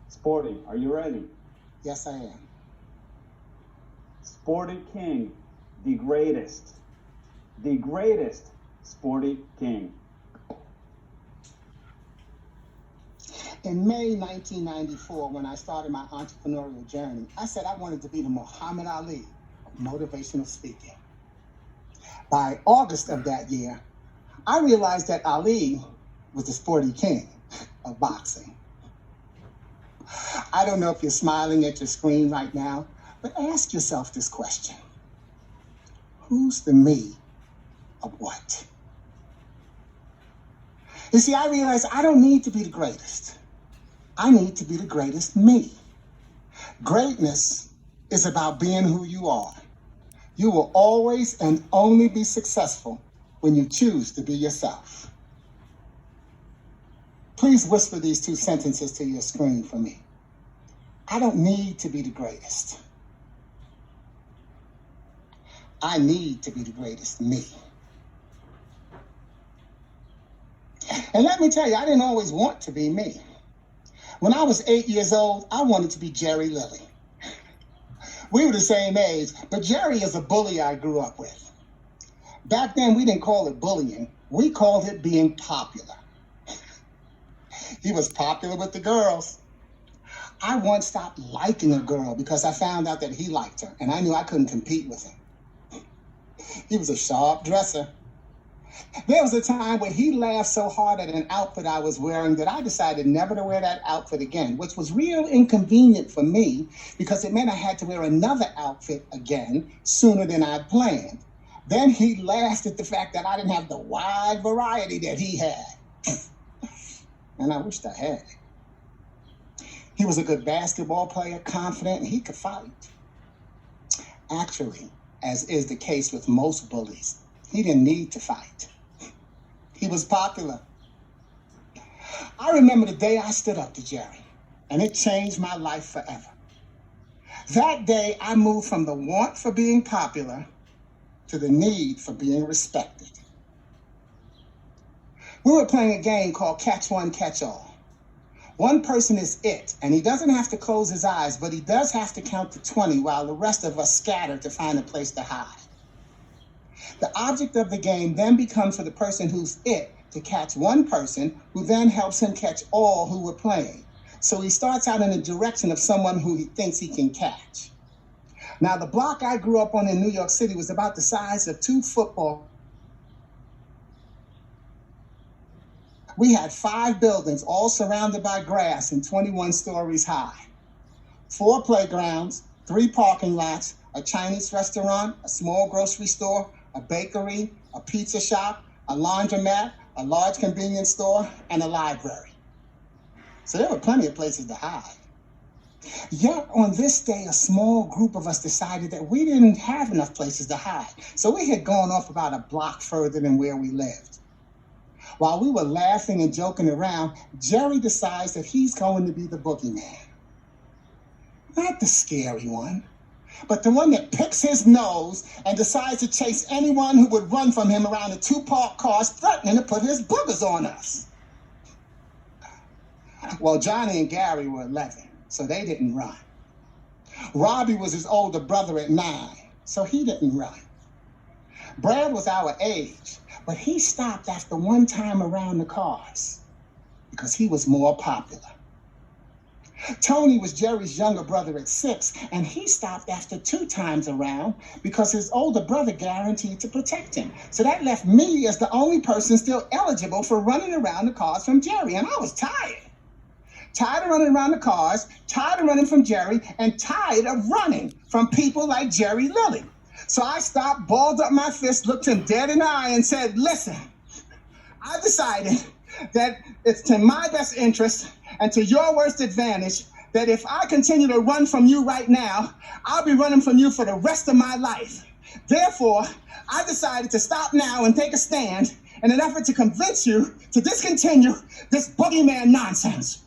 Sporty, are you ready? Yes, I am. Sporty King, the greatest Sporty King. In May 1994, when I started my entrepreneurial journey, I said I wanted to be the Muhammad Ali of motivational speaking. By August of that year, I realized that Ali was the Sporty King of boxing. I don't know if you're smiling at your screen right now, but ask yourself this question. Who's the me of what? You see, I realized I don't need to be the greatest. I need to be the greatest me. Greatness is about being who you are. You will always and only be successful when you choose to be yourself. Please whisper these two sentences to your screen for me. I don't need to be the greatest. I need to be the greatest me. And let me tell you, I didn't always want to be me. When I was 8 years old, I wanted to be Jerry Lilly. We were the same age, but Jerry is a bully I grew up with. Back then, we didn't call it bullying. We called it being popular. He was popular with the girls. I once stopped liking a girl because I found out that he liked her, and I knew I couldn't compete with him. He was a sharp dresser. There was a time when he laughed so hard at an outfit I was wearing that I decided never to wear that outfit again, which was real inconvenient for me because it meant I had to wear another outfit again sooner than I'd planned. Then he laughed at the fact that I didn't have the wide variety that he had. And I wished I had. He was a good basketball player, confident, and he could fight. Actually, as is the case with most bullies, he didn't need to fight. He was popular. I remember the day I stood up to Jerry, and it changed my life forever. That day, I moved from the want for being popular to the need for being respected. We were playing a game called Catch One, Catch All. One person is it, and he doesn't have to close his eyes, but he does have to count to 20 while the rest of us scatter to find a place to hide. The object of the game then becomes for the person who's it to catch one person who then helps him catch all who were playing. So he starts out in the direction of someone who he thinks he can catch. Now, the block I grew up on in New York City was about the size of 2 football. We had 5 buildings, all surrounded by grass and 21 stories high. 4 playgrounds, 3 parking lots, a Chinese restaurant, a small grocery store, a bakery, a pizza shop, a laundromat, a large convenience store, and a library. So there were plenty of places to hide. Yet on this day, a small group of us decided that we didn't have enough places to hide. So we had gone off about a block further than where we lived. While we were laughing and joking around, Jerry decides that he's going to be the boogeyman. Not the scary one, but the one that picks his nose and decides to chase anyone who would run from him around the 2 parked cars, threatening to put his boogers on us. Well, Johnny and Gary were 11, so they didn't run. Robbie was his older brother at 9, so he didn't run. Brad was our age, but he stopped after one time around the cars because he was more popular. Tony was Jerry's younger brother at 6, and he stopped after 2 times around because his older brother guaranteed to protect him. So that left me as the only person still eligible for running around the cars from Jerry, and I was tired. Tired of running around the cars, tired of running from Jerry, and tired of running from people like Jerry Lilly. So I stopped, balled up my fist, looked him dead in the eye, and said, listen, I decided that it's to my best interest and to your worst advantage that if I continue to run from you right now, I'll be running from you for the rest of my life. Therefore, I decided to stop now and take a stand in an effort to convince you to discontinue this boogeyman nonsense.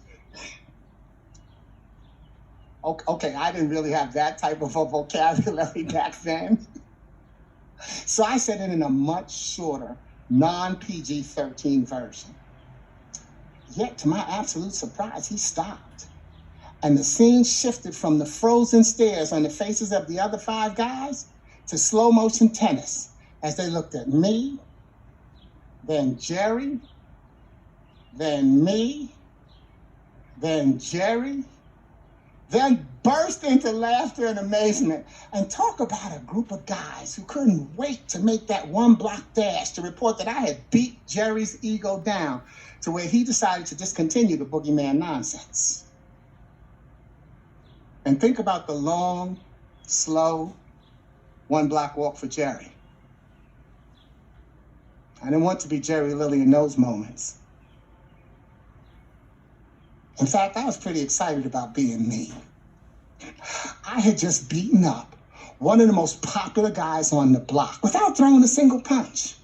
Okay, I didn't really have that type of a vocabulary back then. So I said it in a much shorter, non-PG-13 version. Yet, to my absolute surprise, he stopped. And the scene shifted from the frozen stares on the faces of the other 5 guys to slow motion tennis as they looked at me, then Jerry, then me, then Jerry, then burst into laughter and amazement. And talk about a group of guys who couldn't wait to make that 1 block dash to report that I had beat Jerry's ego down to where he decided to discontinue the boogeyman nonsense. And think about the long, slow 1 block walk for Jerry. I didn't want to be Jerry Lilly in those moments. In fact, I was pretty excited about being me. I had just beaten up one of the most popular guys on the block without throwing a single punch.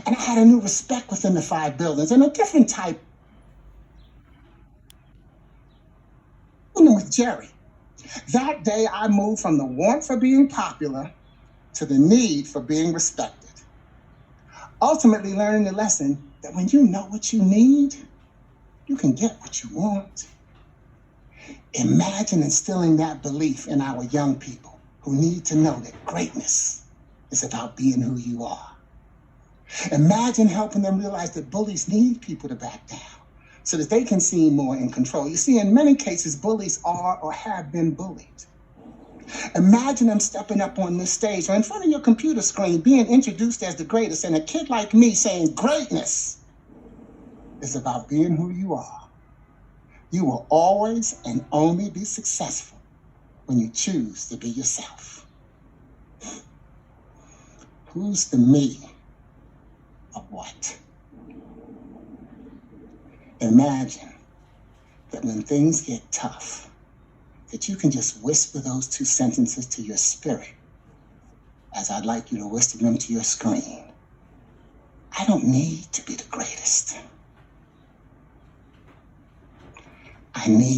And I had a new respect within the 5 buildings and a different type with Jerry. That day, I moved from the want for being popular to the need for being respected. Ultimately learning the lesson that when you know what you need, you can get what you want. Imagine instilling that belief in our young people who need to know that greatness is about being who you are. Imagine helping them realize that bullies need people to back down so that they can seem more in control. You see, in many cases, bullies are or have been bullied. Imagine them stepping up on this stage or in front of your computer screen being introduced as the greatest and a kid like me saying greatness is about being who you are. You will always and only be successful when you choose to be yourself. Who's the me of what? Imagine that when things get tough, that you can just whisper those 2 sentences to your spirit, as I'd like you to whisper them to your screen. I don't need to be the greatest. I need